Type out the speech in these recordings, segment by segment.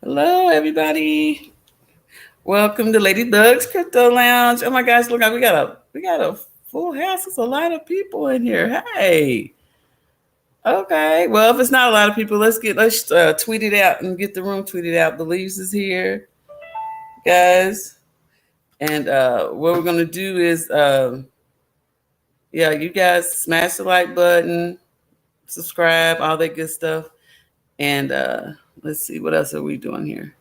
Hello, everybody. Welcome to Lady Doug's Crypto Lounge. Oh my gosh, look, we got a full house. There's a lot of people in here. Hey, okay. Well, if it's not a lot of people, let's tweet it out and get the room tweeted out. Bleeves is here, guys, and what we're gonna do is, yeah, you guys smash the like button, subscribe, all that good stuff, and let's see what else are we doing here.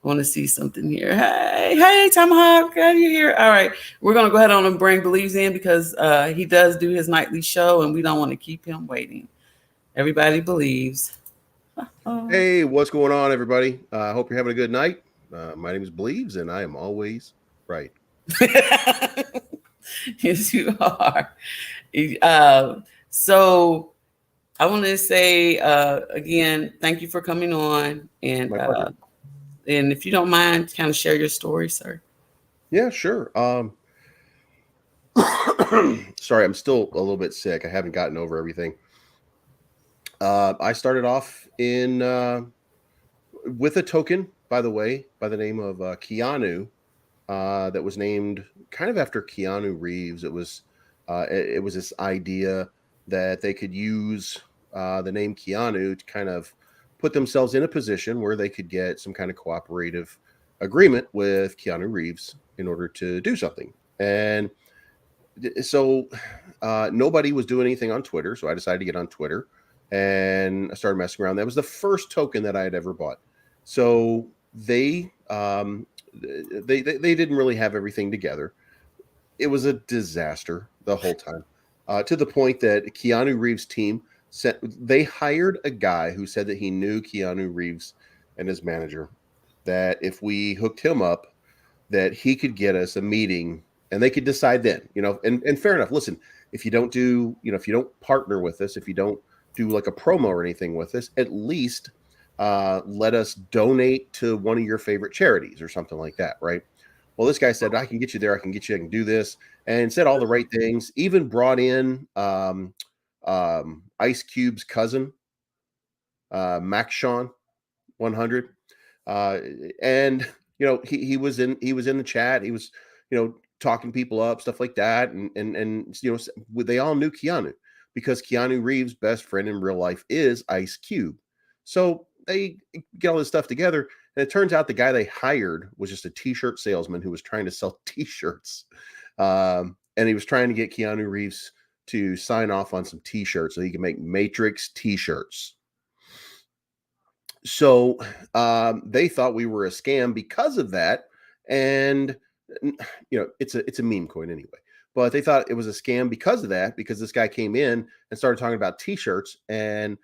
I want to see something here. Hey, Tomahawk, are you here? All right, we're gonna go ahead on and bring Bleeves in because he does do his nightly show, and we don't want to keep him waiting. Everybody believes. Oh. Hey, what's going on, everybody? I hope you're having a good night. My name is Bleeves, and I am always right. Yes, you are. Uh, so I want to say again, thank you for coming on, My pleasure. and if you don't mind, kind of share your story, sir. Yeah, sure. Sorry, I'm still a little bit sick. I haven't gotten over everything. I started off in with a token, by the way, by the name of Keanu. That was named kind of after Keanu Reeves. It was this idea that they could use the name Keanu to kind of put themselves in a position where they could get some kind of cooperative agreement with Keanu Reeves in order to do something. And so nobody was doing anything on Twitter, so I decided to get on Twitter and I started messing around. That was the first token that I had ever bought. So they didn't really have everything together. It was a disaster the whole time, to the point that Keanu Reeves' team they hired a guy who said that he knew Keanu Reeves and his manager, that if we hooked him up, that he could get us a meeting and they could decide then, and fair enough. Listen, if you don't do, if you don't partner with us, if you don't do like a promo or anything with us, at least let us donate to one of your favorite charities or something like that, right? Well, this guy said, I can get you there, I can do this, and said all the right things, even brought in Ice Cube's cousin, Max Sean 100. Uh, and he was in the chat. He was talking people up, stuff like that, and they all knew Keanu because Keanu Reeves' best friend in real life is Ice Cube. So they get all this stuff together, and it turns out the guy they hired was just a T-shirt salesman who was trying to sell T-shirts, and he was trying to get Keanu Reeves to sign off on some T-shirts so he can make Matrix T-shirts. So they thought we were a scam because of that, and it's a meme coin anyway. But they thought it was a scam because of that, because this guy came in and started talking about T-shirts, and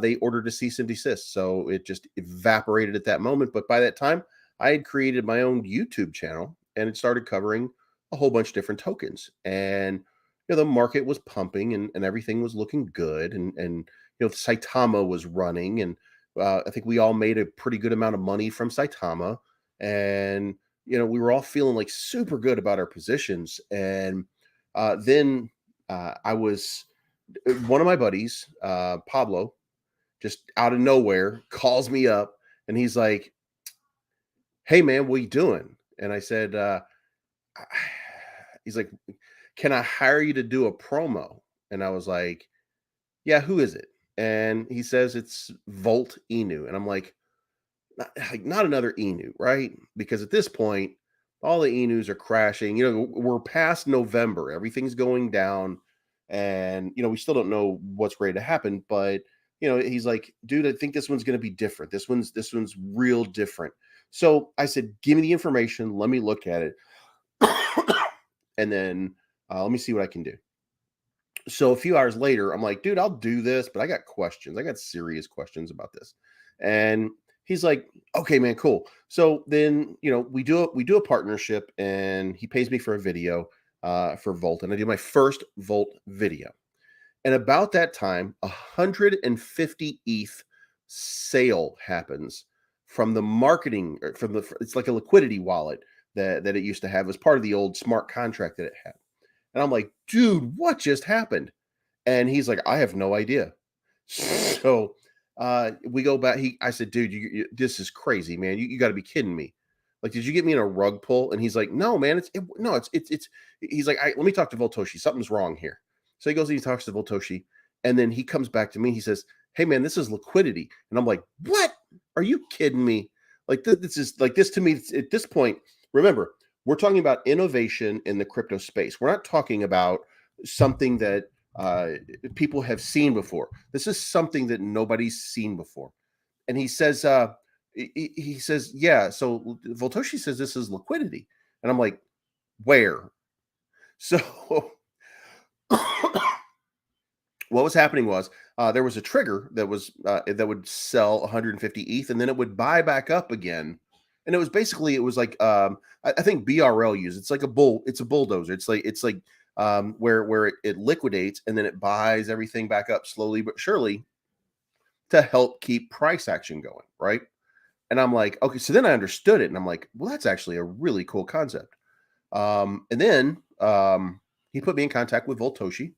they ordered a cease and desist. So it just evaporated at that moment. But by that time, I had created my own YouTube channel, and it started covering a whole bunch of different tokens, and the market was pumping, and everything was looking good, and Saitama was running, and I think we all made a pretty good amount of money from Saitama, and we were all feeling like super good about our positions. And then I was one of my buddies, Pablo, just out of nowhere calls me up, and he's like, "Hey man, what are you doing?" And I said, "He's like, can I hire you to do a promo?" And I was like, "Yeah, who is it?" And he says it's Volt Inu, and I'm like, not another Inu, right? Because at this point, all the Inus are crashing. We're past November, everything's going down, and we still don't know what's ready to happen. But he's like, dude, I think this one's going to be different. This one's real different. So I said, give me the information, let me look at it, and then let me see what I can do. So a few hours later, I'm like, dude, I'll do this, but I got questions. I got serious questions about this. And he's like, okay, man, cool. So then, we do a partnership, and he pays me for a video for Volt, and I do my first Volt video. And about that time, 150 ETH sale happens from the marketing, it's like a liquidity wallet that it used to have as part of the old smart contract that it had. And I'm like, dude, what just happened? And he's like, I have no idea. So We go back. I said, dude, this is crazy, man. You got to be kidding me. Like, did you get me in a rug pull? And he's like, no, man, no, it's. He's like, let me talk to Voltoshi. Something's wrong here. So he goes and he talks to Voltoshi, and then he comes back to me. He says, hey, man, this is liquidity. And I'm like, what? Are you kidding me? Like, this is like this to me at this point. Remember, we're talking about innovation in the crypto space. We're not talking about something that people have seen before. This is something that nobody's seen before. And he says, he says, yeah. So Voltoshi says this is liquidity, and I'm like, where? So what was happening was there was a trigger that would sell 150 ETH, and then it would buy back up again. And it was like I think BRL used it's like it's a bulldozer. It's like where it liquidates and then it buys everything back up slowly but surely to help keep price action going, right? And I'm like, okay, so then I understood it, and I'm like, well, that's actually a really cool concept. And then he put me in contact with Voltoshi,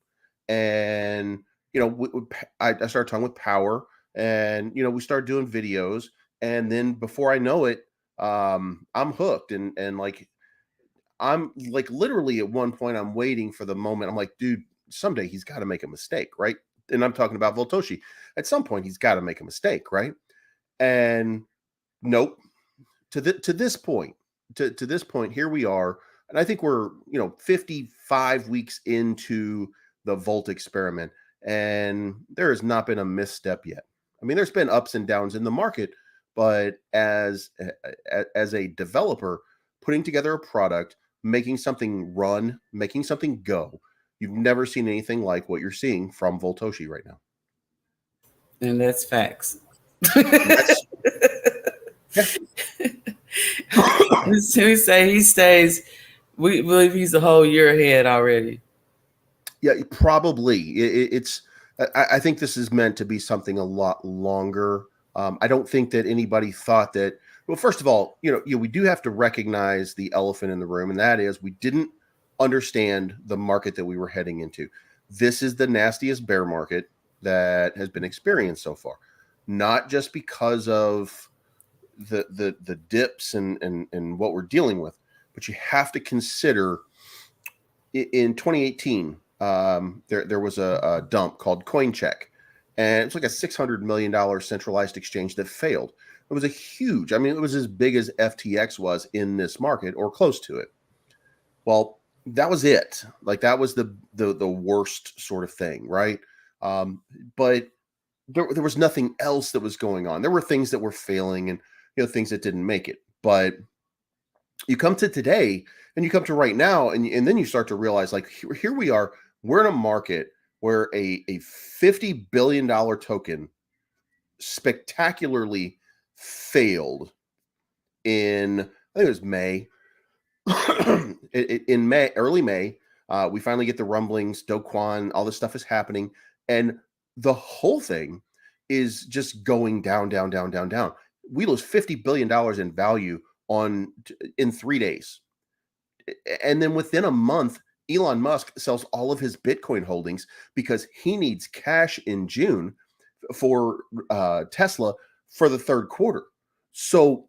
and I started talking with Power, and we started doing videos, and then before I know it, I'm hooked, and like I'm like literally at one point I'm waiting for the moment. I'm like, dude, someday he's got to make a mistake, right? And I'm talking about Voltoshi. At some point, he's got to make a mistake, right? And nope. To this point, to this point, here we are, and I think we're 55 weeks into the Volt experiment, and there has not been a misstep yet. I mean, there's been ups and downs in the market, but as a developer, putting together a product, making something run, making something go, you've never seen anything like what you're seeing from Voltoshi right now. And that's facts. That's yeah. We say he stays. We believe he's a whole year ahead already. Yeah, probably. It's. I think this is meant to be something a lot longer. I don't think that anybody thought that. Well, first of all, we do have to recognize the elephant in the room, and that is we didn't understand the market that we were heading into. This is the nastiest bear market that has been experienced so far, not just because of the dips and what we're dealing with, but you have to consider in 2018 there was a dump called CoinCheck, and it's like a $600 million centralized exchange that failed. It was a huge, I mean, it was as big as FTX was in this market or close to it. Well, that was it. Like that was the worst sort of thing, right? But there was nothing else that was going on. There were things that were failing and things that didn't make it. But you come to today and you come to right now, and then you start to realize like here we are. We're in a market where a $50 billion token spectacularly failed in, I think it was May. In May, early May, we finally get the rumblings. Do Kwon, all this stuff is happening, and the whole thing is just going down, down, down, down, down. We lose $50 billion in value in 3 days, and then within a month, Elon Musk sells all of his Bitcoin holdings because he needs cash in June for Tesla for the third quarter. So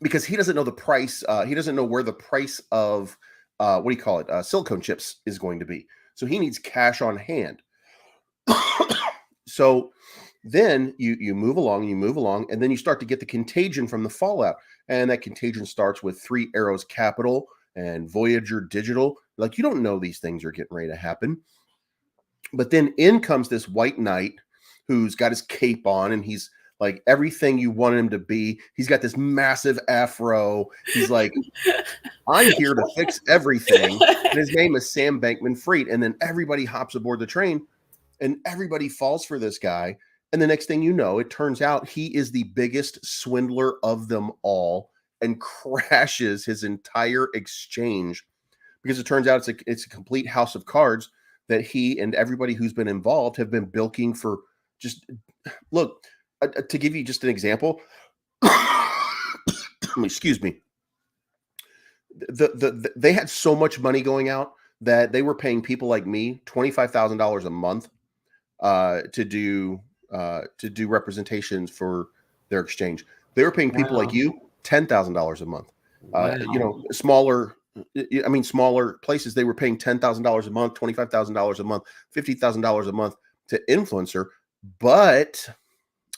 because he doesn't know the price, he doesn't know where the price of what do you call it, silicone chips is going to be. So he needs cash on hand. So then you move along, and then you start to get the contagion from the fallout, and that contagion starts with Three Arrows Capital and Voyager Digital. Like you don't know these things are getting ready to happen, but then in comes this white knight who's got his cape on, and he's like everything you want him to be. He's got this massive afro. He's like, I'm here to fix everything. And his name is Sam Bankman-Fried. And then everybody hops aboard the train and everybody falls for this guy. And the next thing you know, it turns out he is the biggest swindler of them all and crashes his entire exchange because it turns out it's a complete house of cards that he and everybody who's been involved have been bilking for. Just look, to give you just an example, excuse me, they had so much money going out that they were paying people like me $25,000 a month to do to do representations for their exchange. They were paying people like Wow. you $10,000 a month. Wow. Smaller places, they were paying $10,000 a month, $25,000 a month, $50,000 a month to influencer. But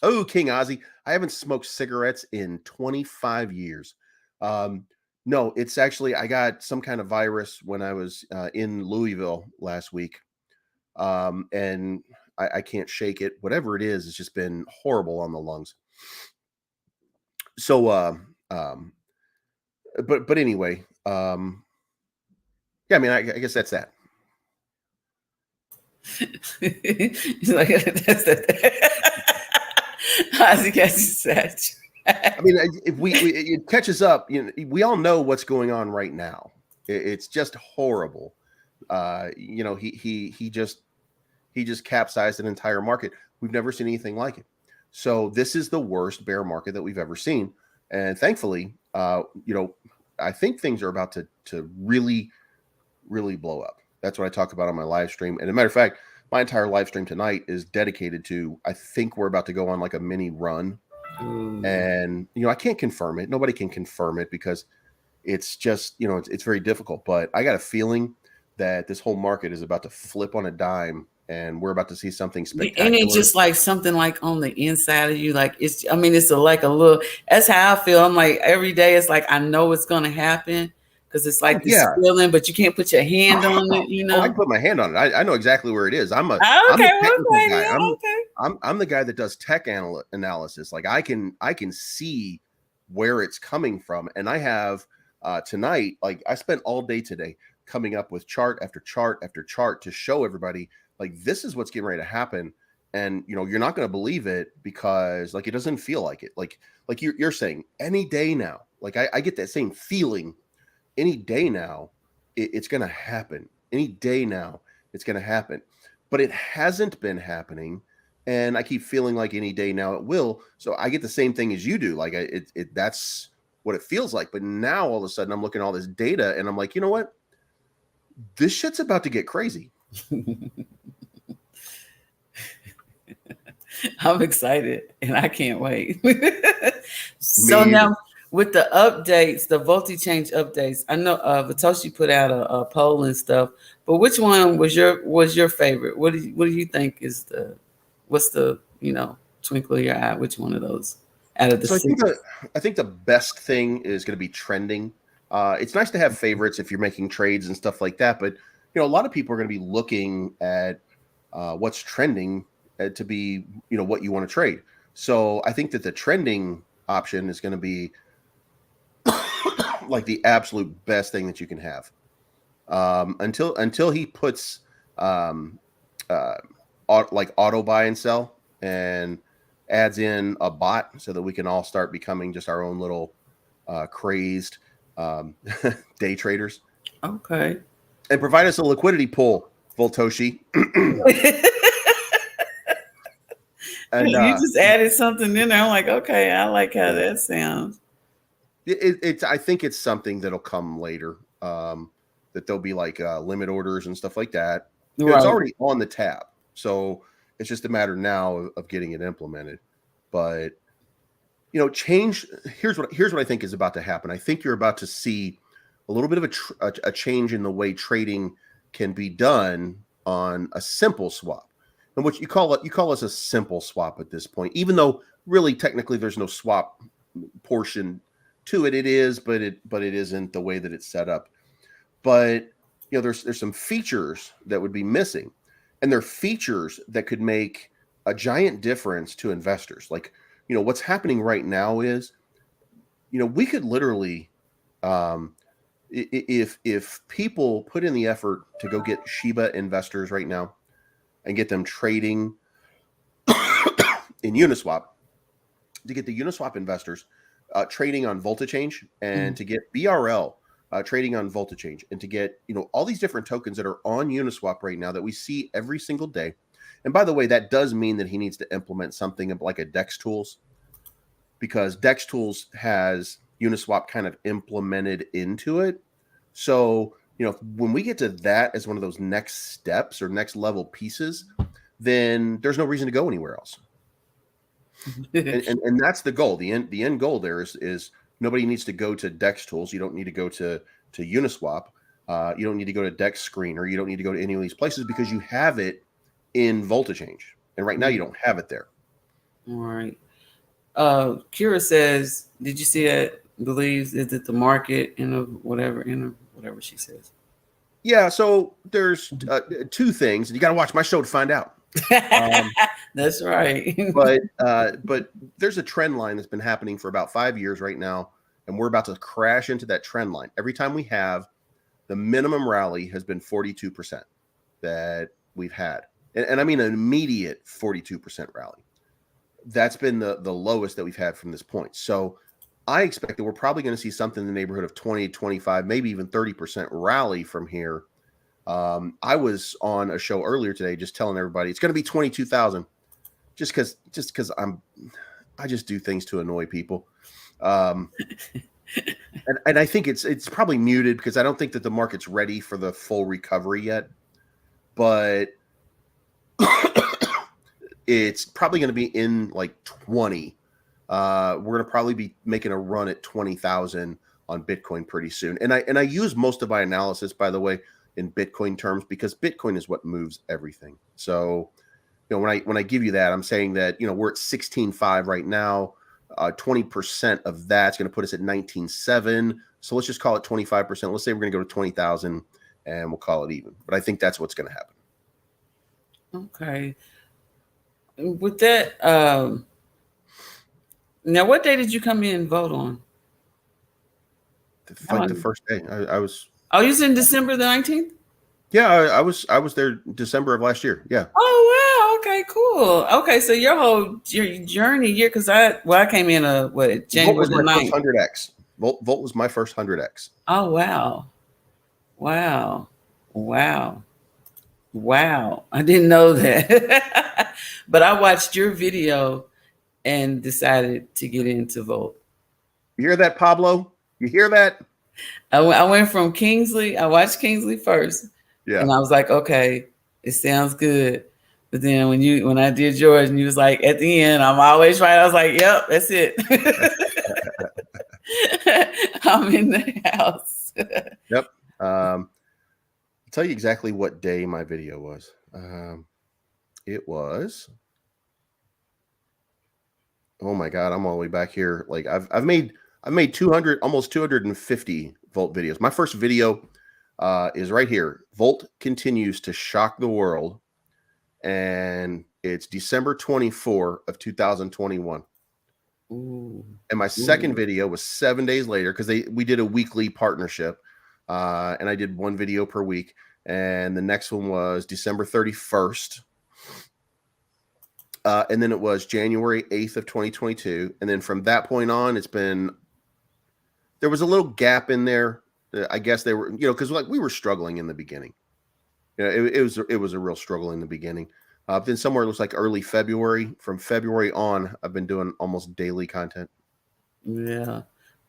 King Ozzy, I haven't smoked cigarettes in 25 years. No, it's actually I got some kind of virus when I was in Louisville last week, and I can't shake it. Whatever it is, it's just been horrible on the lungs. So, but anyway, yeah, I mean, I guess that's that. He's like, that's that. Ozzy catches that. I mean, if it catches up, we all know what's going on right now. It's just horrible. He just capsized an entire market. We've never seen anything like it. So this is the worst bear market that we've ever seen. And thankfully, I think things are about to really, really blow up. That's what I talk about on my live stream. And as a matter of fact, my entire live stream tonight is dedicated to, I think we're about to go on like a mini run. Ooh. And, I can't confirm it. Nobody can confirm it because it's just, it's very difficult. But I got a feeling that this whole market is about to flip on a dime and we're about to see something Ain't it spectacular. just like something like on the inside of you? Like it's like a little, that's how I feel. I'm like, every day it's like, I know it's going to happen because it's Oh, like this yeah. feeling, but you can't put your hand on it, Oh, I can put my hand on it. I know exactly where it is. I'm Oh, the okay. technical Okay. guy. Yeah. I'm Okay. I'm I'm the guy that does tech analysis. Like I can see where it's coming from. And I have tonight, like I spent all day today coming up with chart after chart after chart to show everybody like this is what's getting ready to happen. And you're not going to believe it because like it doesn't feel like it. Like you're saying any day now. Like I get that same feeling any day now. It's going to happen. Any day now, it's going to happen. But it hasn't been happening, and I keep feeling like any day now it will. So I get the same thing as you do. Like that's what it feels like. But now all of a sudden, I'm looking at all this data, and I'm like, you know what? This shit's about to get crazy. I'm excited and I can't wait. So Me either. now with the updates, the voltage change updates, I know Vitoshi put out a poll and stuff, but which one was your favorite? What do you think is what's the twinkle of your eye? Which one of those out of the So I think six? the best thing is going to be trending. It's nice to have favorites if you're making trades and stuff like that, but a lot of people are going to be looking at what's trending to be what you want to trade. So I think that the trending option is going to be like the absolute best thing that you can have until he puts um, like auto buy and sell and adds in a bot so that we can all start becoming just our own little crazed um, day traders Okay. and provide us a liquidity pool, Voltoshi. And You just added something in there. I'm like, okay, I like how that sounds. it's I think it's something that'll come later. That there'll be like limit orders and stuff like that. It's Right. already on the tab, so it's just a matter now of getting it implemented. But change. Here's what I think is about to happen. I think you're about to see a little bit of a change in the way trading can be done on a simple swap. And what you call us a simple swap at this point, even though really technically there's no swap portion to it. It is, but it isn't the way that it's set up. But there's some features that would be missing, and they're features that could make a giant difference to investors. Like what's happening right now is we could literally if people put in the effort to go get Shiba investors right now and get them trading in Uniswap, to get the Uniswap investors trading on VoltaChange and to get BRL trading on VoltaChange and to get all these different tokens that are on Uniswap right now that we see every single day. And by the way, that does mean that he needs to implement something like a DEX Tools, because DEX Tools has Uniswap kind of implemented into it. So when we get to that as one of those next steps or next level pieces, then there's no reason to go anywhere else. And that's the goal. The end goal there is nobody needs to go to Dex Tools. You don't need to go to Uniswap. You don't need to go to Dex Screener. You don't need to go to any of these places because you have it in VoltaChange. And right now you don't have it there. All right. Kira says, "Did you see it? Believes is it the market in a whatever she says." Yeah. So there's two things. You got to watch my show to find out. That's right. but there's a trend line that's been happening for about 5 years right now, and we're about to crash into that trend line. Every time we have the minimum rally has been 42% that we've had, and I mean an immediate 42% rally. That's been the lowest that we've had from this point. So I expect that we're probably going to see something in the neighborhood of 20, 25, maybe even 30% rally from here. I was on a show earlier today just telling everybody it's going to be 22,000 just because I just do things to annoy people. And I think it's probably muted because I don't think that the market's ready for the full recovery yet. But it's probably going to be in like 20. We're going to probably be making a run at 20,000 on Bitcoin pretty soon. And I use most of my analysis, by the way, in Bitcoin terms because Bitcoin is what moves everything. So, when I give you that, I'm saying that, we're at 16.5 right now. 20% of that's going to put us at 19.7. So let's just call it 25%. Let's say we're going to go to 20,000 and we'll call it even. But I think that's what's going to happen. Okay. With that, now what day did you come in and vote on? The first day. I was. Oh, you said December the 19th? Yeah, I was there December of last year. Yeah. Oh wow. Okay, cool. Okay, so your journey here, because I came in January Volt was the my 9th. first 100x. Volt was my first 100x. Oh wow. Wow. I didn't know that. But I watched your video and decided to get into Volt. You hear that, Pablo? You hear that? I went from Kingsley. I watched Kingsley first. Yeah. And I was like, okay, it sounds good. But then when I did yours and you was like, at the end, I'm always right. I was like, yep, that's it. I'm in the house. Yep. I'll tell you exactly what day my video was. It was. Oh my God, I'm all the way back here. Like I've made 200, almost 250 Volt videos. My first video is right here. Volt continues to shock the world, and it's December 24 of 2021. Ooh. And my second video was 7 days later because we did a weekly partnership, and I did one video per week. And the next one was December 31st. And then it was January 8th of 2022. And then from that point on, there was a little gap in there. I guess they were, because we were struggling in the beginning. It was a real struggle in the beginning. Then somewhere it looks like early February. From February on, I've been doing almost daily content. Yeah.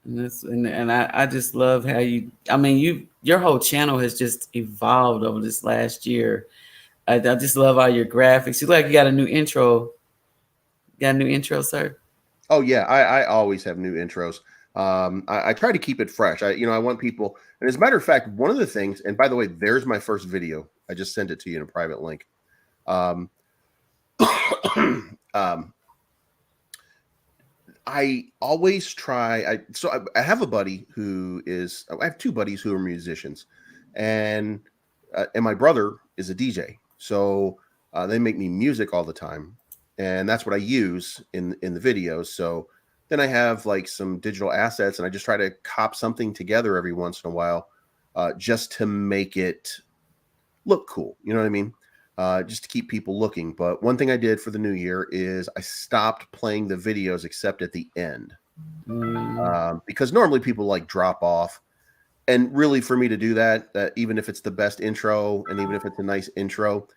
And I just love how your whole channel has just evolved over this last year. I just love all your graphics. You got a new intro. Got a new intro, sir? Oh yeah, I always have new intros. I try to keep it fresh. I want people, and as a matter of fact, one of the things, and by the way, there's my first video. I just sent it to you in a private link. I always try. I have a buddy I have two buddies who are musicians, and my brother is a DJ. So they make me music all the time, and that's what I use in the videos. So then I have like some digital assets, and I just try to cop something together every once in a while, just to make it look cool. You know what I mean? Just to keep people looking. But one thing I did for the new year is I stopped playing the videos except at the end, because normally people like drop off. And really, for me to do that, even if it's the best intro and even if it's a nice intro,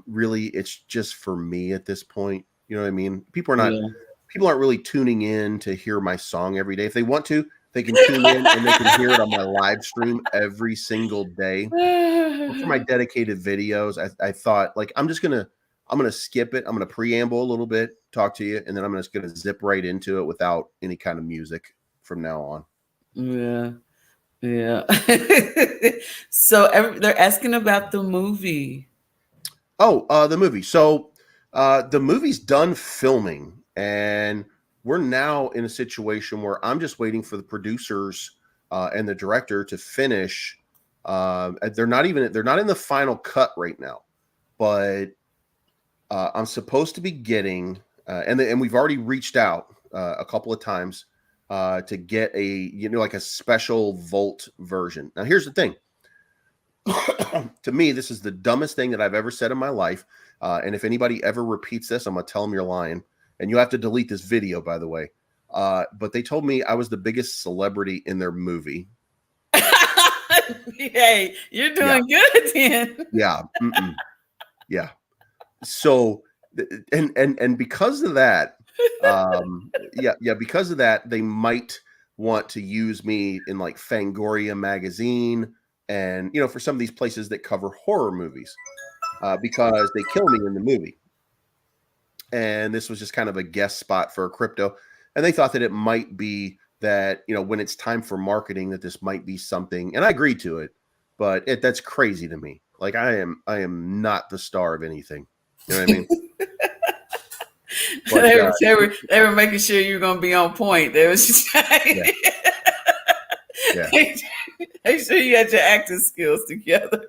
really, it's just for me at this point. You know what I mean? People aren't really tuning in to hear my song every day. If they want to, they can tune in and they can hear it on my live stream every single day. But for my dedicated videos, I thought, like, I'm just gonna I'm going to skip it. I'm going to preamble a little bit, talk to you, and then I'm just going to zip right into it without any kind of music from now on. Yeah. Yeah. So they're asking about the movie. Oh, the movie. So the movie's done filming, and we're now in a situation where I'm just waiting for the producers and the director to finish. They're not in the final cut right now, but I'm supposed to be getting, and we've already reached out a couple of times to get like a special Volt version. Now, here's the thing. To me, this is the dumbest thing that I've ever said in my life. And if anybody ever repeats this, I'm gonna tell them you're lying. And you have to delete this video, by the way. But they told me I was the biggest celebrity in their movie. Hey, you're Yeah, doing good then. yeah, yeah. So, and because of that, because of that, they might want to use me in like Fangoria magazine, and for some of these places that cover horror movies. Because they kill me in the movie. And this was just kind of a guest spot for crypto. And they thought that it might be that, when it's time for marketing, that this might be something. And I agreed to it, but that's crazy to me. Like I am not the star of anything. You know what I mean? But They were making sure you were gonna be on point. They was just yeah, yeah, make sure you had your acting skills together.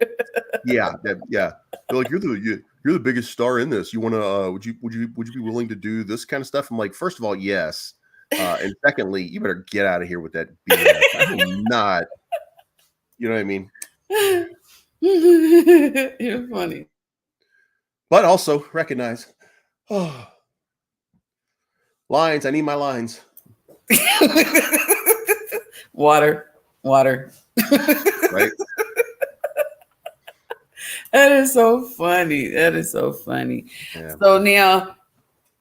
yeah. They're like, you're the biggest star in this. You want to? Would you be willing to do this kind of stuff? I'm like, first of all, yes, and secondly, you better get out of here with that BS. I'm not. You know what I mean? You're funny. But also recognize, oh, lines. I need my lines. Water, water. Right? That is so funny. That is so funny. Yeah. So now,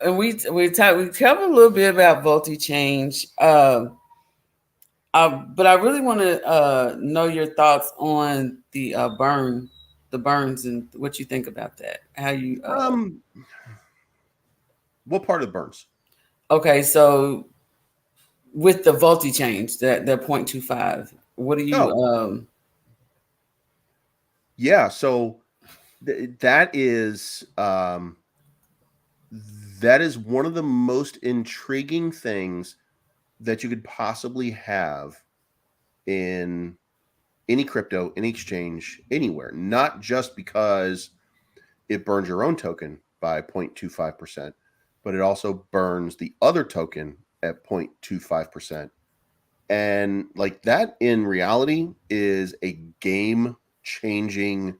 and we covered a little bit about Volti change. But I really want to know your thoughts on the burns, and what you think about that. How you What part of the burns? okay? So with the Volti change, that 0.25, what do you Oh, yeah. So that is one of the most intriguing things that you could possibly have in any crypto, any exchange, anywhere. Not just because it burns your own token by 0.25%, but it also burns the other token at 0.25%. And like that in reality is a game changing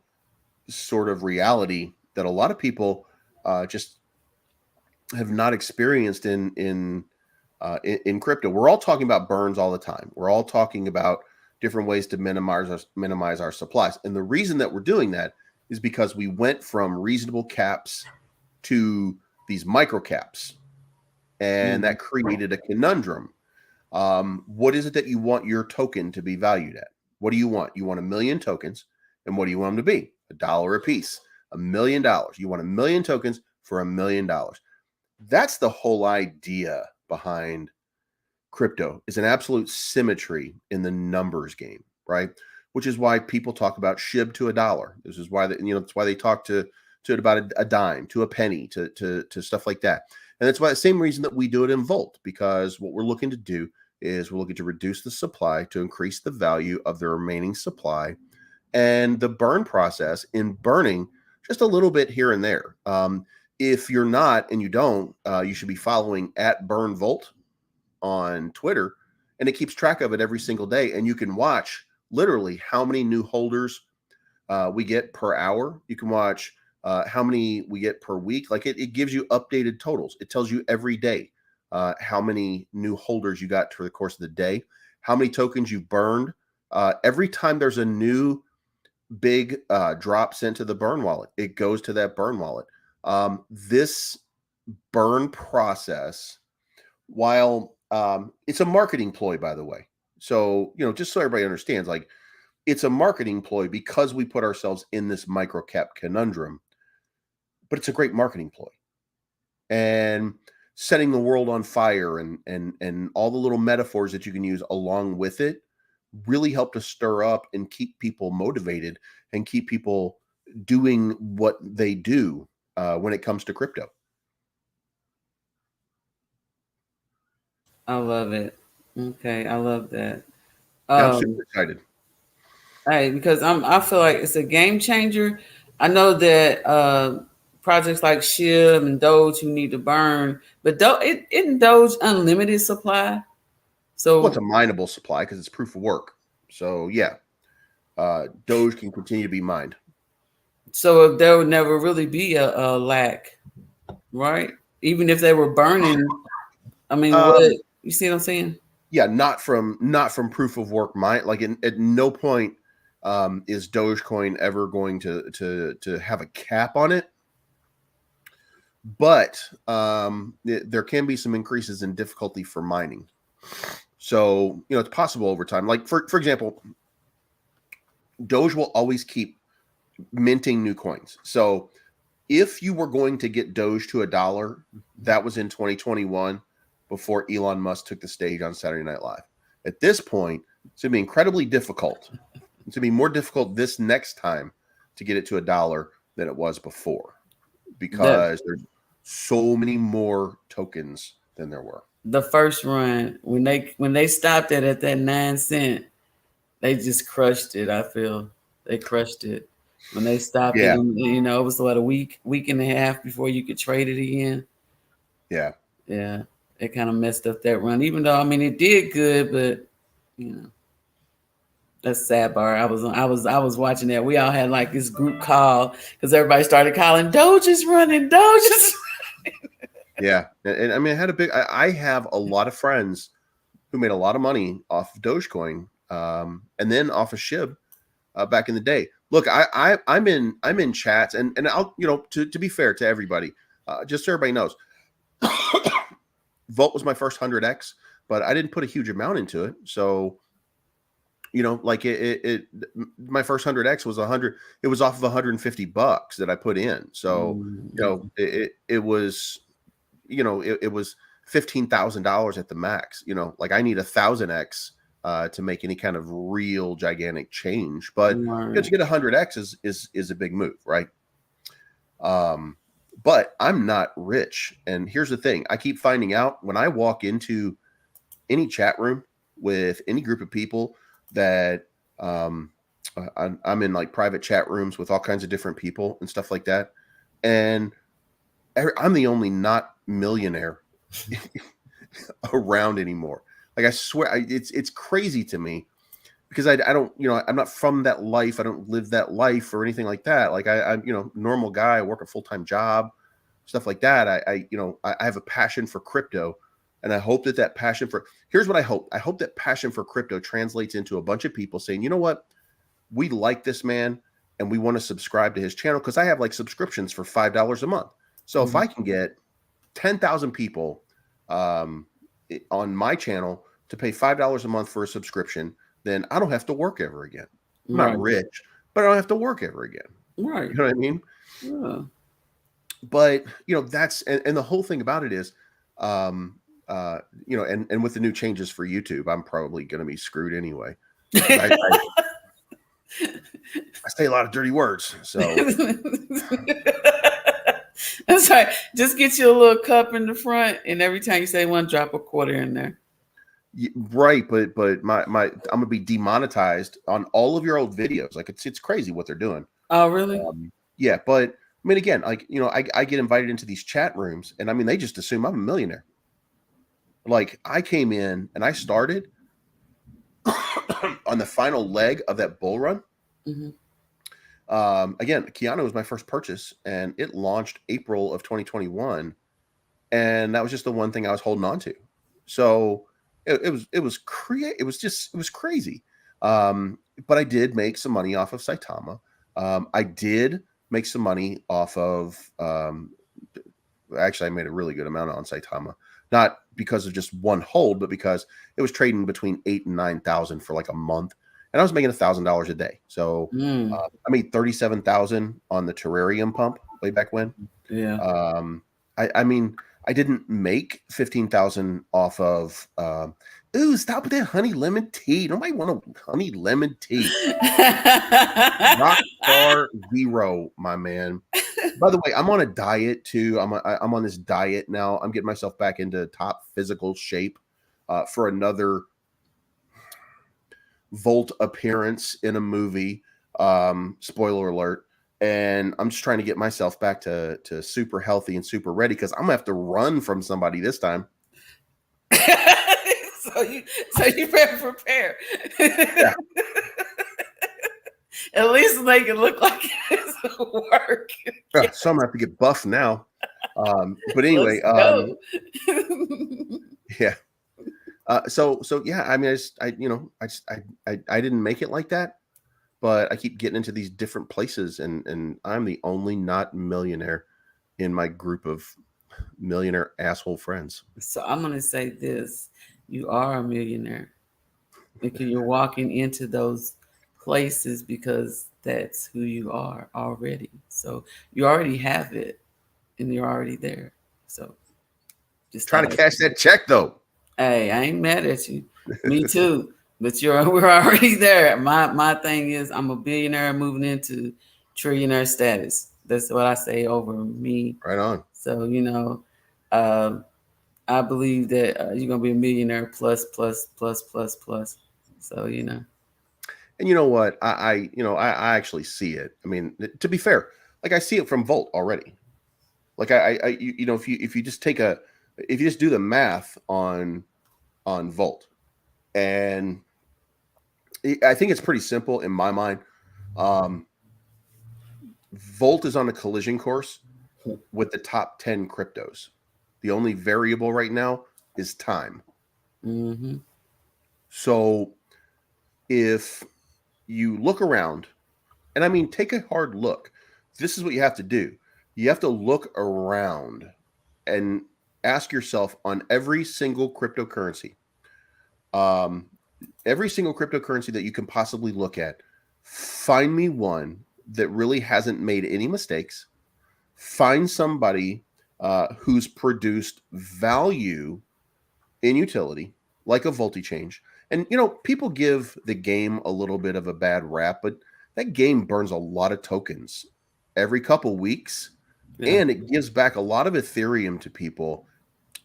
sort of reality that a lot of people just have not experienced in crypto. We're all talking about burns all the time. We're all talking about different ways to minimize our supplies. And the reason that we're doing that is because we went from reasonable caps to these micro caps, and Mhm. that created a conundrum. What is it that you want your token to be valued at? What do you want? You want 1,000,000 tokens, and what do you want them to be? $1 a piece, $1,000,000. You want 1,000,000 tokens for $1,000,000. That's the whole idea behind crypto, is an absolute symmetry in the numbers game, right? Which is why people talk about SHIB to $1. This is why that's why they talk to it about a dime, to a penny, to stuff like that. And that's why the same reason that we do it in Volt, because what we're looking to do is we're looking to reduce the supply to increase the value of the remaining supply, and the burn process in burning just a little bit here and there. If you're not and you don't, you should be following at Burn Volt on Twitter, and it keeps track of it every single day. And you can watch literally how many new holders we get per hour. You can watch how many we get per week. Like it gives you updated totals. It tells you every day how many new holders you got for the course of the day, how many tokens you burned. Every time there's a new big drop sent to the burn wallet, it goes to that burn wallet. This burn process, while it's a marketing ploy, by the way. So, just so everybody understands, like it's a marketing ploy because we put ourselves in this micro cap conundrum. but it's a great marketing ploy. And setting the world on fire and all the little metaphors that you can use along with it really help to stir up and keep people motivated and keep people doing what they do when it comes to crypto. I love it. Okay, I love that. Yeah, I'm Um, super excited. hey, because I feel like it's a game changer. I know that projects like Shiv and Doge who need to burn, but isn't Doge unlimited supply? Well, it's So a mineable supply because it's proof of work. So yeah, Doge can continue to be mined. so if there would never really be a lack, right? Even if they were burning, I mean, what Um, you see what I'm saying? yeah, not from proof of work mine. Like at no point is Dogecoin ever going to have a cap on it. But there can be some increases in difficulty for mining. So it's possible over time. Like for example, Doge will always keep minting new coins. So if you were going to get Doge to $1, that was in 2021 before Elon Musk took the stage on Saturday Night Live. At this point, it's going to be incredibly difficult. It's going to be more difficult this next time to get it to $1 than it was before The because there's so many more tokens than there were. the first run when they stopped it at that 9 cent, they just crushed it. I feel they crushed it when they stopped it, Yeah, and it was about a week and a half before you could trade it again. yeah, Yeah, it kind of messed up that run. Even though I mean it did good, but you know that's sad bar. I was watching that. We all had like this group call because everybody started calling Doge is running, Doge is. yeah. And I mean, I have a lot of friends who made a lot of money off of Dogecoin, and then off of SHIB back in the day. Look, I'm in chats, and I'll to be fair to everybody, just so everybody knows, Vault was my first 100x, but I didn't put a huge amount into it. So like my first 100x was 100. It was off of $150 that I put in. So Mm-hmm. it was it was $15,000 at the max. Like I need 1,000x to make any kind of real gigantic change. But to Right. get 100x is a big move, right? But I'm not rich, and here's the thing: I keep finding out when I walk into any chat room with any group of people that I'm in like private chat rooms with all kinds of different people and stuff like that, and I'm the only not millionaire around anymore. Like I swear, it's crazy to me because I don't I'm not from that life. I don't live that life or anything like that. Like I'm normal guy. I work a full-time job, stuff like that. I have a passion for crypto, and I hope that passion for here's what I hope. I hope that passion for crypto translates into a bunch of people saying, you know what, we like this man and we want to subscribe to his channel because I have like subscriptions for $5 a month. So if Mhm. I can get 10,000 people um, on my channel to pay $5 a month for a subscription, then I don't have to work ever again. I'm not Right. rich, but I don't have to work ever again. Right. You know what I mean? Yeah. But that's and the whole thing about it is, um, and with the new changes for YouTube, I'm probably going to be screwed anyway because I say a lot of dirty words. So That's right. Just get you a little cup in the front, and every time you say one, drop a quarter in there. right, but my I'm gonna be demonetized on all of your old videos. Like it's crazy what they're doing. Oh, really? Yeah, but I mean, again, like I get invited into these chat rooms, and I mean, they just assume I'm a millionaire. Like I came in and I started on the final leg of that bull run. Hmm. Again, Keanu was my first purchase, and it launched April of 2021, and that was just the one thing I was holding on to. So it was crazy. But I did make some money off of Saitama. I did make some money off of actually I made a really good amount on Saitama, not because of just one hold, but because it was trading between 8 and 9,000 for like a month, and I was making $1,000 a day. So Mm. I made 37,000 on the terrarium pump way back when. Yeah. Um, I mean, I didn't make 15,000 off of. Ooh, stop with that honey lemon tea. Nobody want a honey lemon tea. Rockstar Zero, my man. By the way, I'm on a diet too. I'm on this diet now. I'm getting myself back into top physical shape for another Volt appearance in a movie. Spoiler alert. And I'm just trying to get myself back to super healthy and super ready because I'm gonna have to run from somebody this time. so you so you better prepare. Yeah, At least make it look like it's work. some have to get buff now. But anyway, Let's go. yeah. So yeah. I mean, I didn't make it like that, but I keep getting into these different places, and I'm the only not millionaire in my group of millionaire asshole friends. So I'm gonna say this: you are a millionaire because you're walking into those places because that's who you are already. So you already have it, and you're already there. So just Trying thought, to cash that check though. hey, I ain't mad at you. Me too. But you're we're already there. My thing is I'm a billionaire moving into trillionaire status. That's what I say over me. Right on. So um, I believe that you're gonna be a millionaire plus plus plus plus plus. So And you know what? I actually see it. I mean, to be fair, like I see it from Volt already. Like if you just if you just do the math on Volt, and I think it's pretty simple in my mind. Um, Volt is on a collision course with the top 10 cryptos. The only variable right now is time. hmm So if you look around, and I mean, take a hard look. This is what you have to do. You have to look around and ask yourself on um, every single cryptocurrency that you can possibly look at, find me one that really hasn't made any mistakes. Find somebody who's produced value in utility, like a Change. And people give the game a little bit of a bad rap, but that game burns a lot of tokens every couple weeks, yeah. and it gives back a lot of Ethereum to people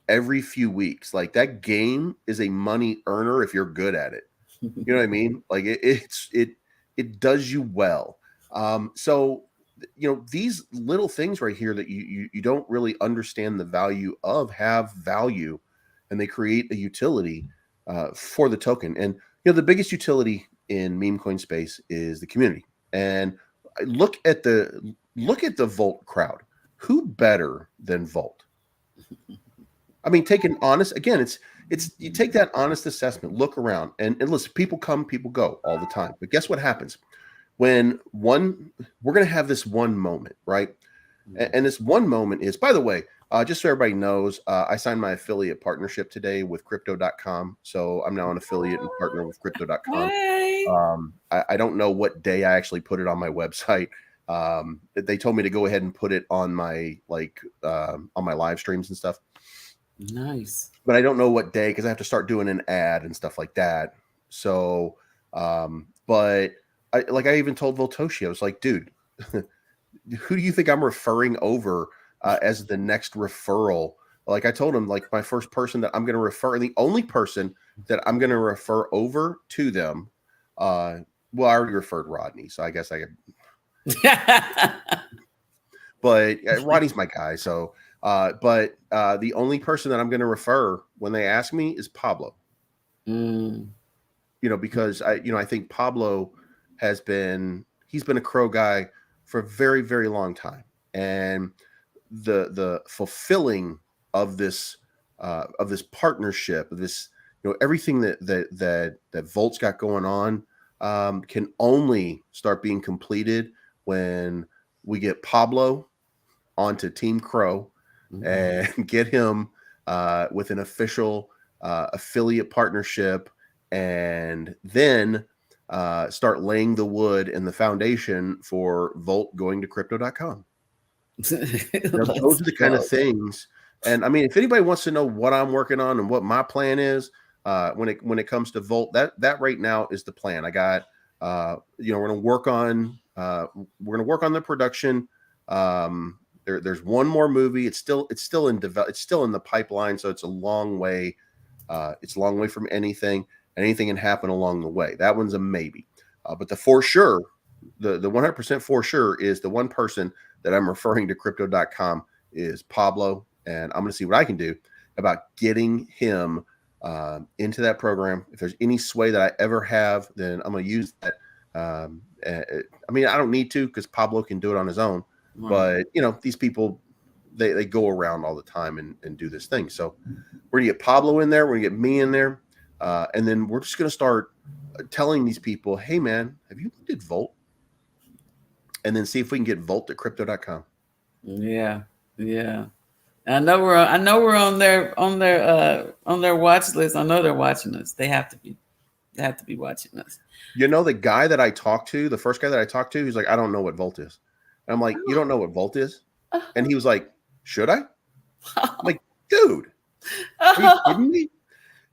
every few weeks. Like that game is a money earner if you're good at it. You know what I mean? Like it does you well. So these little things right here that you don't really understand the value of have value, and they create a utility for the token. And the biggest utility in meme coin space is the community. And look at the Volt crowd. Who better than Volt? I mean, take an honest again. It's you take that honest assessment, look around, and listen. People come, people go all the time. But guess what happens when we're going to have this one moment, right? And this one moment is, by the way, just so everybody knows, I signed my affiliate partnership today with Crypto.com. So I'm now an affiliate and partner with Crypto.com. Hey. I don't know what day I actually put it on my website. They told me to go ahead and put it on my on my live streams and stuff. Nice. But I don't know what day because I have to start doing an ad and stuff like that. So, but I even told Voltoshi, I was like, dude, who do you think I'm referring over as the next referral? Like I told him, like my first person that I'm going to refer, and the only person that I'm going to refer over to them. Well, I already referred Rodney, so I guess I could. But Rodney's my guy, so. But the only person that I'm going to refer when they ask me is Pablo. mm, Because I think Pablo he's been a crow guy for a very, very long time, and the fulfilling of this partnership, of this everything that Volt's got going on can only start being completed when we get Pablo onto Team Crow and get him with an official affiliate partnership, and then start laying the wood and the foundation for Volt going to Crypto.com. Let's Those are the kind of go. things. And I mean, if anybody wants to know what I'm working on and what my plan is, when it comes to Volt, that right now is the plan. I got, we're gonna work on the production. There's one more movie. It's still in it's still in the pipeline, so it's a long way. It's a long way from anything. And anything can happen along the way. That one's a maybe. But the for sure, the 100% for sure is the one person that I'm referring to crypto.com is Pablo. And I'm going to see what I can do about getting him into that program. If there's any sway that I ever have, then I'm going to use that. I mean, I don't need to because Pablo can do it on his own. Right. But, these people, they go around all the time and do this thing. So we're going to get Pablo in there. We're going to get me in there. And then we're just going to start telling these people, hey, man, have you looked at Volt? And then see if we can get Volt at crypto.com. Yeah. Yeah. I know we're on their watch list. I know they're watching us. They have to be. They have to be watching us. The guy that I talked to, the first guy that I talked to, he's like, I don't know what Volt is. And I'm like, you don't know what Volt is? And he was like, should I? I'm like, dude, are you kidding me?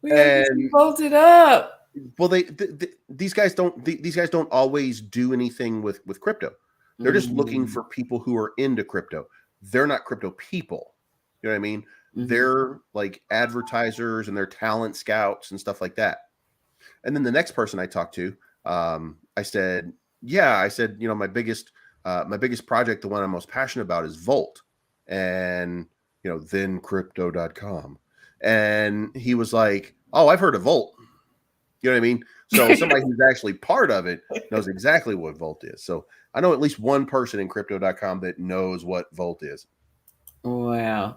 We gotta get you And bolted up. well, these guys don't always do anything with crypto. They're just looking Mm-hmm. for people who are into crypto. They're not crypto people. You know what I mean? Mm-hmm. They're like advertisers and they're talent scouts and stuff like that. And then the next person I talked to, I said, my biggest project, the one I'm most passionate about is Volt. And, then crypto.com. And he was like, oh, I've heard of Volt. You know what I mean? So somebody who's actually part of it knows exactly what Volt is. So I know at least one person in crypto.com that knows what Volt is. Wow.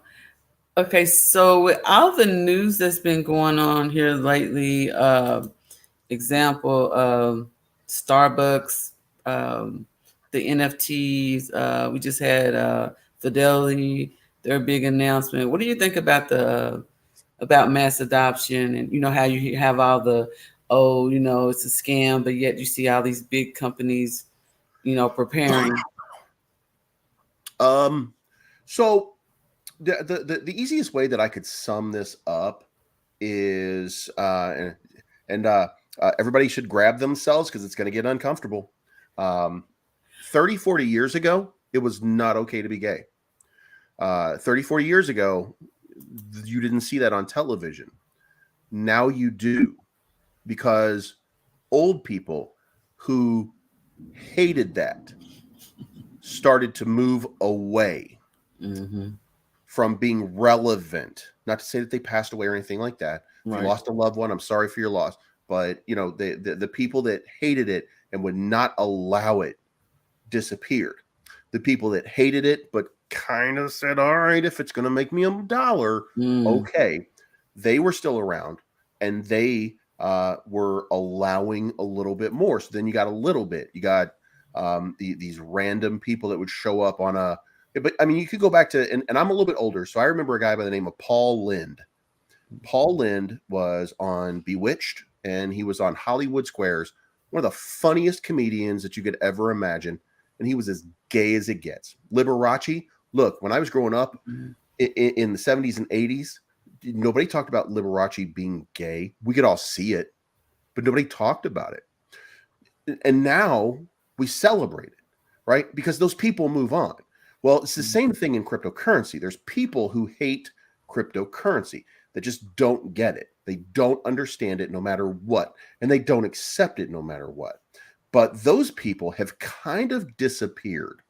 Okay, so with all the news that's been going on here lately, example, Starbucks, um, the NFTs. We just had Fidelity, their big announcement. What do you think about the about mass adoption, and how you have all the, oh, it's a scam, but yet you see all these big companies, preparing. So the easiest way that I could sum this up is, everybody should grab themselves because it's going to get uncomfortable. 30, 40 years ago, it was not okay to be gay. 30, 40 years ago, you didn't see that on television. Now you do, because old people who hated that started to move away Mm-hmm. from being relevant. Not to say that they passed away or anything like that. If you Right. lost a loved one, I'm sorry for your loss. But the people that hated it and would not allow it disappeared. The people that hated it but kind of said, all right, if it's going to make me $1, Mm. okay, they were still around, and they were allowing a little bit more. So then you got a little bit. You got these random people that would show up on a. But I mean, you could go back to, and I'm a little bit older, so I remember a guy by the name of Paul Lind. Paul Lind was on Bewitched, and he was on Hollywood Squares, one of the funniest comedians that you could ever imagine. And he was as gay as it gets. Liberace, look, when I was growing up Mm-hmm. in the 70s and 80s, nobody talked about Liberace being gay. We could all see it, but nobody talked about it. And now we celebrate it, right? Because those people move on. Well, it's the same thing in cryptocurrency. There's people who hate cryptocurrency that just don't get it. They don't understand it no matter what, and they don't accept it no matter what. But those people have kind of disappeared.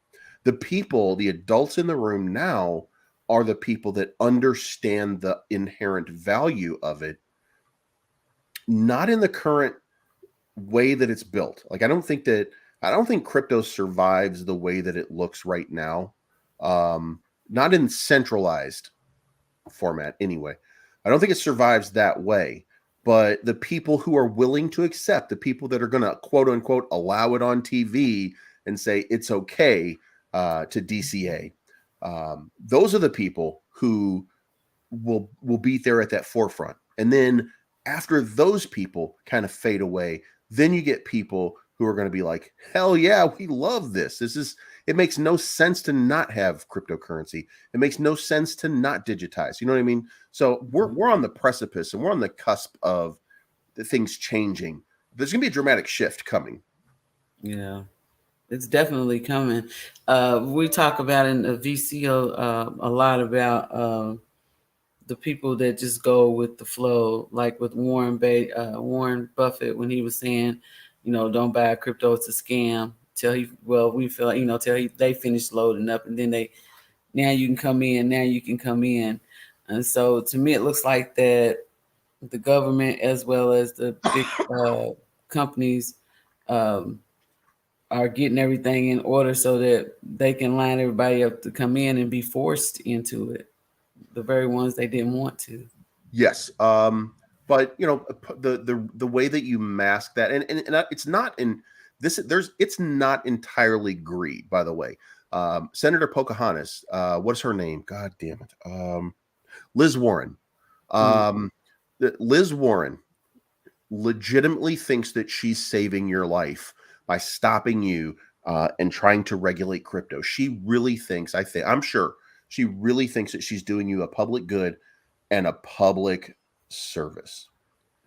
The adults in the room now are the people that understand the inherent value of it, not in the current way that it's built. Like, I don't think crypto survives the way that it looks right now. Not in centralized format anyway. I don't think it survives that way. But the people who are willing to accept, the people that are going to quote unquote allow it on TV and say it's okay to DCA, those are the people who will be there at that forefront. And then after those people kind of fade away, then you get people who are going to be like, hell yeah, we love this. It makes no sense to not have cryptocurrency. It makes no sense to not digitize. You know what I mean? So we're on the precipice and we're on the cusp of the things changing. There's going to be a dramatic shift coming. Yeah, it's definitely coming. We talk about in the VCO a lot about the people that just go with the flow, like with Warren Buffett when he was saying, don't buy crypto, it's a scam. Till he, well, we feel, they finish loading up, and then now you can come in, now you can come in, and so to me it looks like that the government as well as the big companies um, are getting everything in order so that they can line everybody up to come in and be forced into it. The very ones they didn't want to. Yes. But the way that you mask that, and it's not in this. It's not entirely greed, by the way. Senator Pocahontas, what's her name? God damn it. Liz Warren. Mm, Um, Liz Warren legitimately thinks that she's saving your life by stopping you and trying to regulate crypto. She really thinks. I'm sure she really thinks that she's doing you a public good and a public service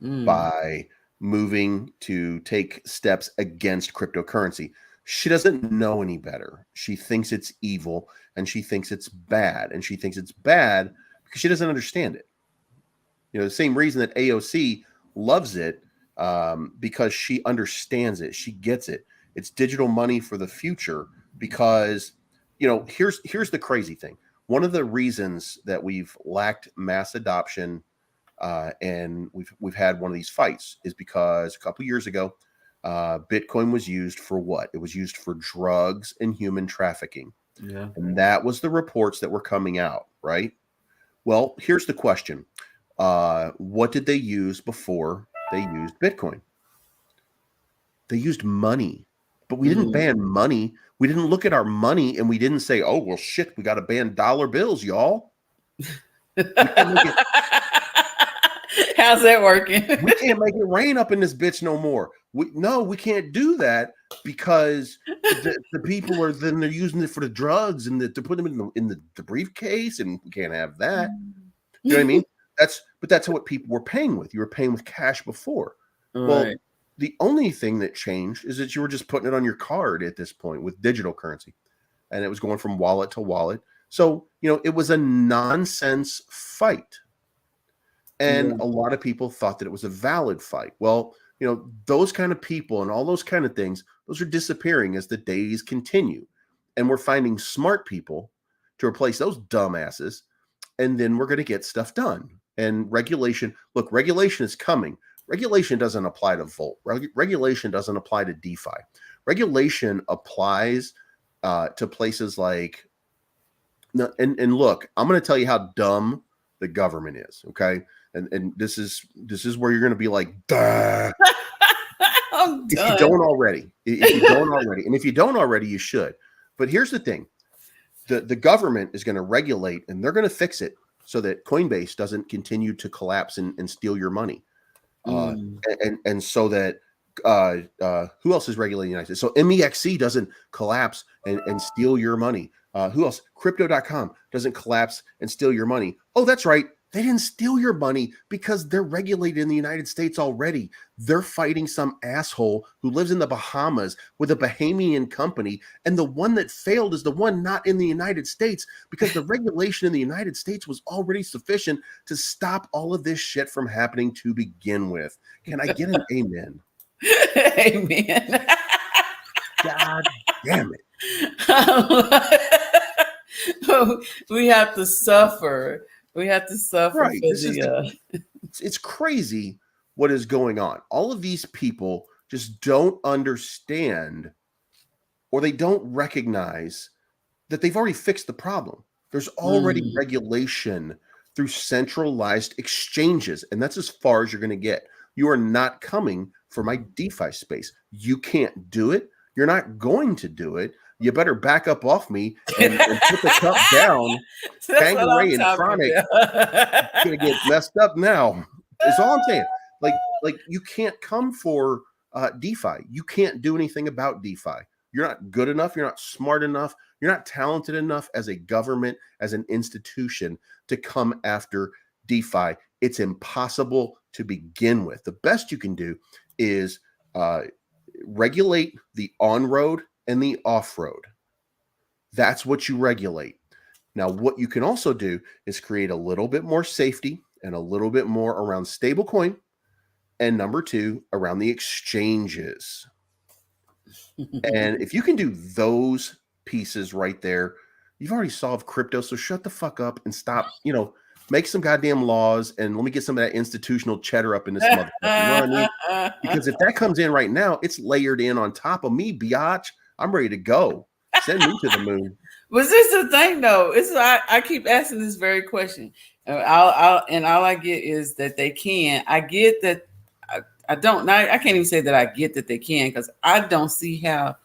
mm, by moving to take steps against cryptocurrency. She doesn't know any better. She thinks it's evil and she thinks it's bad. And she thinks it's bad because she doesn't understand it. The same reason that AOC loves it, because she understands it. She gets it. It's digital money for the future because, here's the crazy thing. One of the reasons that we've lacked mass adoption, and we've had one of these fights is because a couple years ago, Bitcoin was used for what? It was used for drugs and human trafficking, yeah. and that was the reports that were coming out, right? Well, here's the question: what did they use before they used Bitcoin? They used money, but we didn't Mm. ban money. We didn't look at our money and we didn't say, "Oh well, shit, we got to ban dollar bills, y'all." We can't make it How's that working? we can't make it rain up in this bitch no more. We can't do that because the people are then they're using it for the drugs and to put them in the briefcase, and we can't have that. You know what I mean? That's what people were paying with. You were paying with cash before. Well, Right. the only thing that changed is that you were just putting it on your card at this point with digital currency, and it was going from wallet to wallet. So it was a nonsense fight. And Yeah. a lot of people thought that it was a valid fight. Well, those kind of people and all those kind of things, those are disappearing as the days continue. And we're finding smart people to replace those dumbasses. And then we're going to get stuff done. And regulation is coming. Regulation doesn't apply to Volt. Regulation doesn't apply to DeFi. Regulation applies to places like, and look, I'm going to tell you how dumb the government is. Okay. And this is where you're going to be like, duh. I'm If you done. don't already, if you don't already, and if you don't already, you should. But here's the thing: the government is going to regulate, and they're going to fix it so that Coinbase doesn't continue to collapse and steal your money, uh, Mm. and so that who else is regulating the United States? So MEXC doesn't collapse and steal your money. Who else? Crypto.com doesn't collapse and steal your money. Oh, that's right. They didn't steal your money because they're regulated in the United States already. They're fighting some asshole who lives in the Bahamas with a Bahamian company. And the one that failed is the one not in the United States because the regulation in the United States was already sufficient to stop all of this shit from happening to begin with. Can I get an amen? Amen. God damn it. We have to suffer. We have to suffer Right. for This is the. it's crazy what is going on. All of these people just don't understand or they don't recognize that they've already fixed the problem. There's already Mm. regulation through centralized exchanges, and that's as far as you're going to get. You are not coming for my DeFi space. You can't do it. You're not going to do it. You better back up off me and put the cup down. That's what I'm Tangeray and talking Tronic about. gonna get messed up now. Is all I'm saying. Like you can't come for DeFi. You can't do anything about DeFi. You're not good enough. You're not smart enough. You're not talented enough as a government, as an institution to come after DeFi. It's impossible to begin with. The best you can do is regulate the on road and the off road. That's what you regulate. Now, what you can also do is create a little bit more safety and a little bit more around stablecoin. And number two, around the exchanges. And if you can do those pieces right there, you've already solved crypto. So shut the fuck up and stop, make some goddamn laws and let me get some of that institutional cheddar up in this motherfucker. You know what I mean? Because if that comes in right now, it's layered in on top of me, biatch. I'm ready to go. Send me to the moon. Was this the thing though? I keep asking this very question. And all I get is that they can. I get that. I don't. I can't even say that I get that they can because I don't see how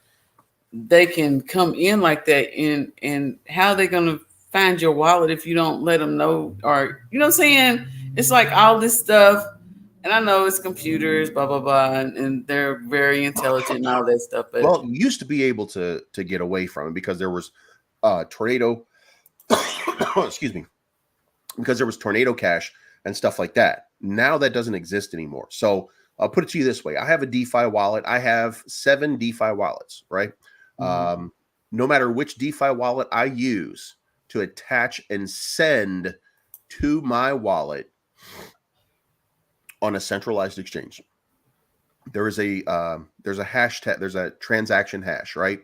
they can come in like that. And how they're gonna find your wallet if you don't let them know, or you know what I'm saying? It's like all this stuff. And I know it's computers, blah blah blah, and they're very intelligent and all that stuff. But well, you used to be able to get away from it because there was tornado. Excuse me, because there was tornado cash and stuff like that. Now that doesn't exist anymore. So I'll put it to you this way: I have a DeFi wallet. I have 7 DeFi wallets, right? No matter which DeFi wallet I use to attach and send to my wallet on a centralized exchange, there's a hashtag, there's a transaction hash, right?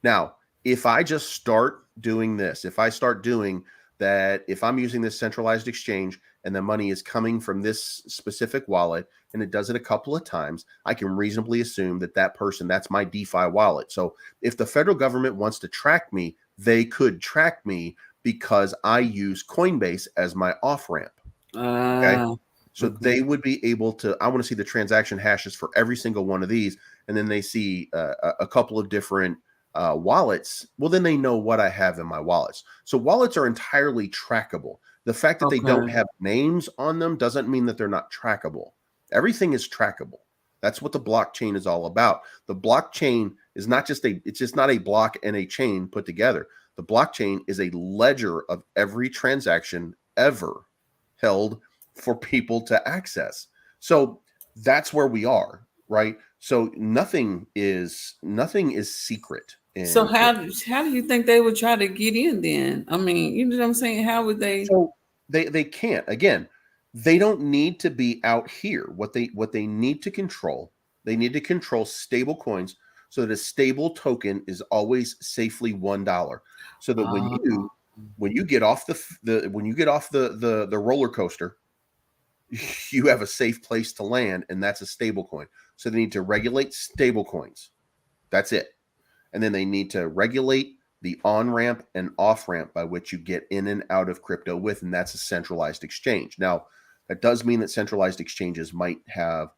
Now, if I just start doing this, if I start doing that, if I'm using this centralized exchange and the money is coming from this specific wallet and it does it a couple of times, I can reasonably assume that that person, that's my DeFi wallet. So if the federal government wants to track me, they could track me because I use Coinbase as my off ramp. Okay. So they would be able to, I want to see the transaction hashes for every single one of these. And then they see a couple of different wallets. Well, then they know what I have in my wallets. So wallets are entirely trackable. The fact that they don't have names on them doesn't mean that they're not trackable. Everything is trackable. That's what the blockchain is all about. The blockchain is not just it's just not a block and a chain put together. The blockchain is a ledger of every transaction ever held for people to access. So that's where we are, right? So nothing is secret. So how do you think they would try to get in then? I mean, you know what I'm saying? How would they? So they can't. Again, they don't need to be out here. What they need to control, they need to control stable coins so that a stable token is always safely $1. So that when you get off the roller coaster, you have a safe place to land, and that's a stable coin. So they need to regulate stable coins. That's it. And then they need to regulate the on-ramp and off-ramp by which you get in and out of crypto with, and that's a centralized exchange. Now, that does mean that centralized exchanges might have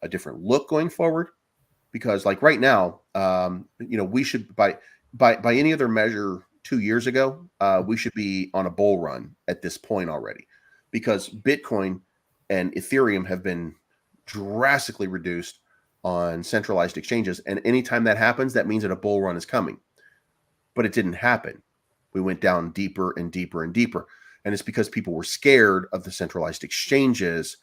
a different look going forward, because like right now, we should, by any other measure 2 years ago, we should be on a bull run at this point already, because Bitcoin and Ethereum have been drastically reduced on centralized exchanges. And anytime that happens, that means that a bull run is coming. But it didn't happen. We went down deeper and deeper and deeper. And it's because people were scared of the centralized exchanges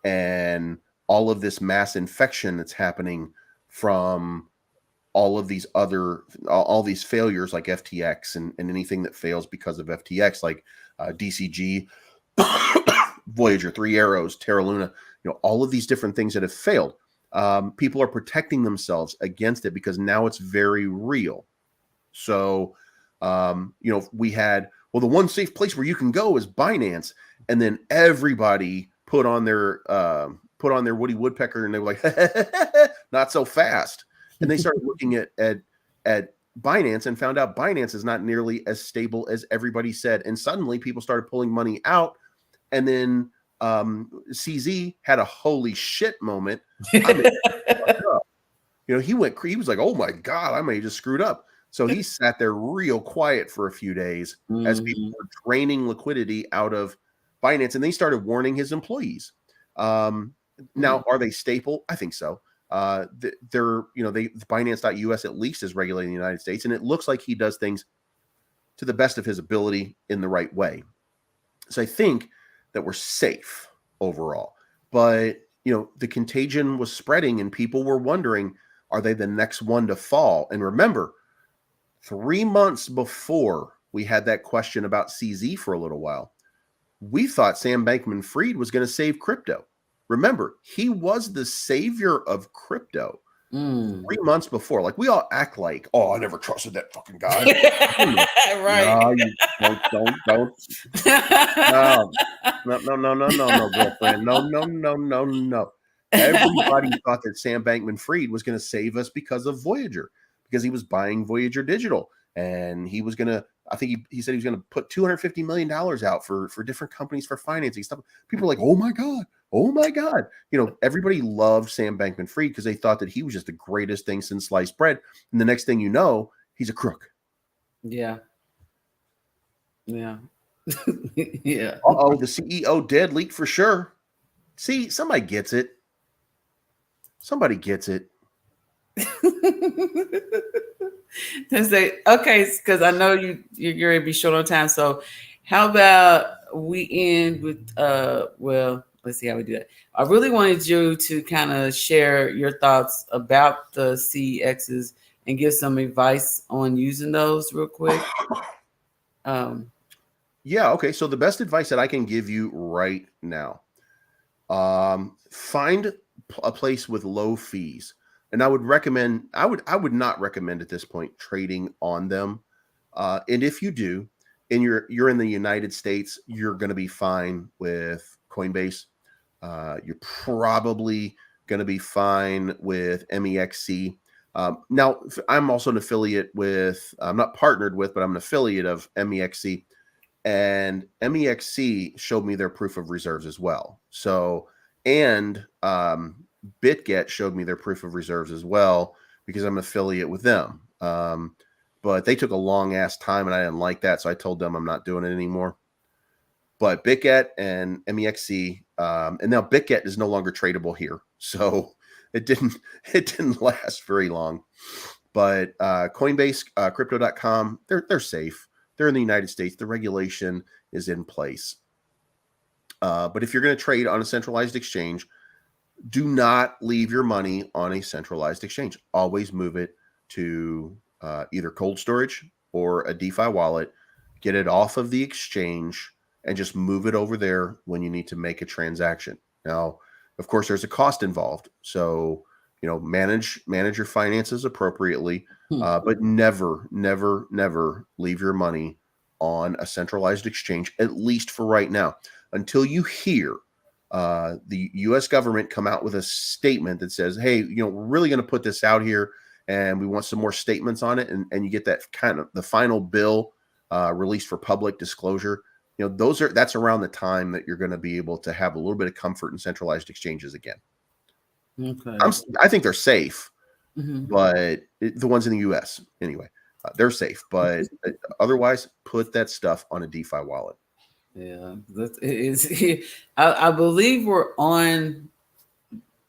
and all of this mass infection that's happening from all of these all these failures like FTX and anything that fails because of FTX, like DCG, Voyager, 3 Arrows, Terra Luna, all of these different things that have failed. People are protecting themselves against it because now it's very real. So, we had, the one safe place where you can go is Binance. And then everybody put on their Woody Woodpecker and they were like, not so fast. And they started looking at Binance and found out Binance is not nearly as stable as everybody said. And suddenly people started pulling money out. And then CZ had a holy shit moment. He was like, oh my God, I may have just screwed up. So he sat there real quiet for a few days as people were draining liquidity out of Binance, and they started warning his employees. Now, are they staple? I think so. They're, Binance.us at least is regulating the United States, and it looks like he does things to the best of his ability in the right way. So I think that we're safe overall. But, the contagion was spreading and people were wondering, are they the next one to fall? And remember, 3 months before we had that question about CZ for a little while, we thought Sam Bankman-Fried was going to save crypto. Remember, he was the savior of crypto 3 months before. Like, we all act like, oh, I never trusted that fucking guy. Right. No, you don't. No, no, girlfriend. No. Everybody thought that Sam Bankman-Fried was going to save us because of Voyager, because he was buying Voyager Digital, and he was going to. I think he said he was going to put $250 million out for different companies for financing stuff. People are like, oh my god. Everybody loved Sam Bankman-Fried because they thought that he was just the greatest thing since sliced bread. And the next thing you know, he's a crook. Yeah. Yeah. The CEO dead leak for sure. See, somebody gets it. Okay, because I know you're gonna be short on time. So, how about we end with well, let's see how we do that. I really wanted you to kind of share your thoughts about the CEXs and give some advice on using those real quick. Yeah. Okay. So the best advice that I can give you right now, find a place with low fees. And I would not recommend at this point trading on them. And if you do, and you're in the United States, you're going to be fine with Coinbase. You're probably going to be fine with MEXC. Now, I'm also an affiliate with, I'm not partnered with, but I'm an affiliate of MEXC. And MEXC showed me their proof of reserves as well. So, and BitGet showed me their proof of reserves as well because I'm an affiliate with them. But they took a long ass time and I didn't like that. So I told them I'm not doing it anymore. But BitGet and MEXC, and now BitGet is no longer tradable here. So it didn't last very long. But Coinbase, crypto.com, they're safe. They're in the United States. The regulation is in place. But if you're going to trade on a centralized exchange, do not leave your money on a centralized exchange. Always move it to either cold storage or a DeFi wallet. Get it off of the exchange and just move it over there when you need to make a transaction. Now, of course, there's a cost involved. So, manage your finances appropriately. But never leave your money on a centralized exchange, at least for right now, until you hear the U.S. government come out with a statement that says, hey, we're really going to put this out here and we want some more statements on it. And you get that kind of the final bill released for public disclosure. That's around the time that you're going to be able to have a little bit of comfort in centralized exchanges again. Okay. I think they're safe. But the ones in the U.S. anyway, they're safe. But otherwise, put that stuff on a DeFi wallet. Yeah, that is. I believe we're on.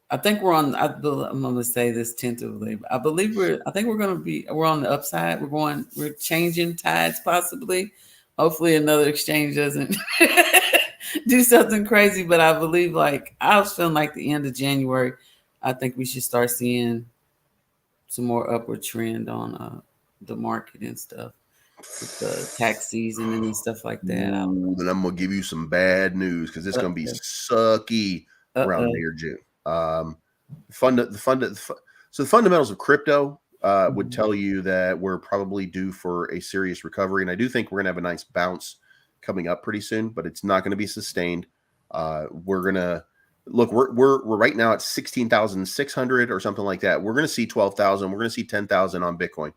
I think we're on. I'm going to say this tentatively. I believe I think we're going to be. We're on the upside. We're changing tides possibly. Hopefully, another exchange doesn't do something crazy. But I believe, like I was feeling like the end of January, I think we should start seeing some more upward trend on the market and stuff with the tax season and stuff like that. Ooh, then I'm gonna give you some bad news because it's gonna be sucky around May or June. So the fundamentals of crypto would tell you that we're probably due for a serious recovery, and I do think we're gonna have a nice bounce coming up pretty soon, but it's not gonna be sustained. We're gonna look. We're right now at 16,600 or something like that. We're gonna see 12,000. We're gonna see 10,000 on Bitcoin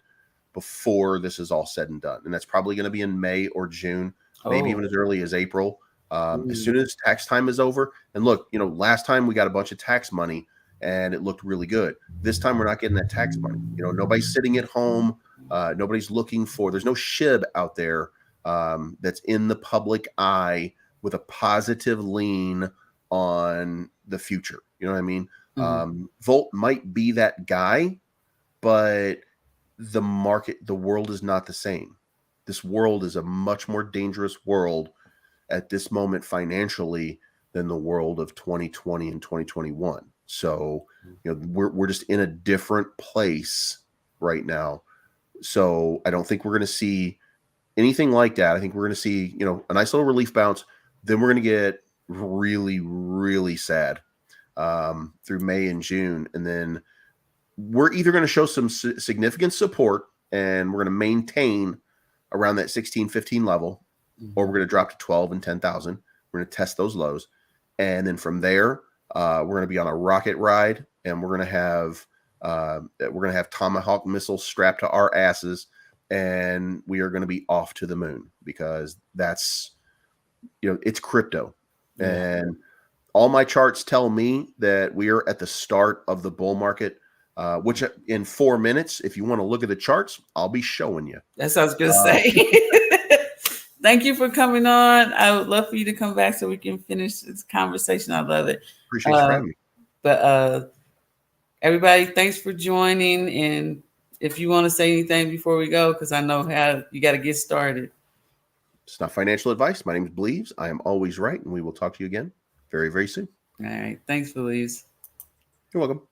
before this is all said and done. And that's probably going to be in May or June, maybe even as early as April. As soon as tax time is over. And look, last time we got a bunch of tax money and it looked really good. This time we're not getting that tax money. Nobody's sitting at home. Nobody's looking there's no SHIB out there that's in the public eye with a positive lean on the future. You know what I mean? Mhm. Volt might be that guy, but the world is not the same. This world is a much more dangerous world at this moment financially than the world of 2020 and 2021. So, we're just in a different place right now. So I don't think we're going to see anything like that. I think we're going to see, a nice little relief bounce. Then we're going to get really, really sad through May and June. And then we're either going to show some significant support and we're going to maintain around that 16-15 level, or we're Mhm. going to drop to 12 and 10,000. We're going to test those lows. And then from there, we're going to be on a rocket ride, and we're going to have Tomahawk missiles strapped to our asses, and we are going to be off to the moon, because that's, it's crypto. Yeah. And all my charts tell me that we are at the start of the bull market, which in 4 minutes, if you want to look at the charts, I'll be showing you. That's what I was gonna Uh, say. Thank you for coming on. I would love for you to come back so we can finish this conversation. I love it. Appreciate you for Uh, having me. but everybody, thanks for joining. And if you want to say anything before we go, because I know how you got to get started. It's not financial advice. My name is Bleeves. I am always right, and we will talk to you again very, very soon. All right. Thanks, Felice. You're welcome.